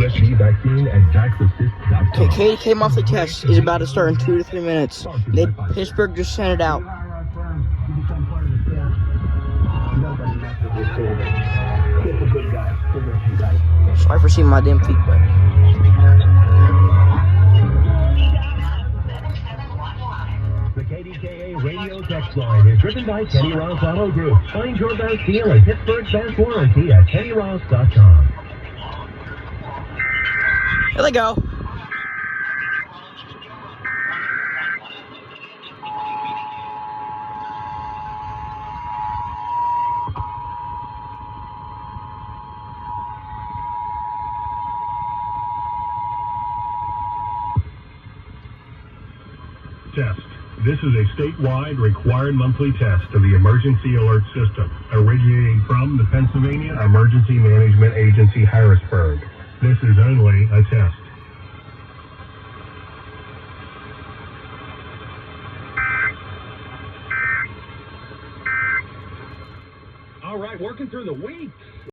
HSV vaccine at vaxassist.com. KDKA monthly test is about to start in 2 to 3 minutes. Pittsburgh just sent it out. Sorry for seeing my damn feet, but The KDKA radio text line is driven by Kenny Ross Auto Group. Find your best deal and Pittsburgh's best warranty at kennyross.com. here they go. Test. This is a statewide required monthly test of the Emergency Alert System, originating from the Pennsylvania Emergency Management Agency, Harrisburg. This is only a test. All right, working through the week.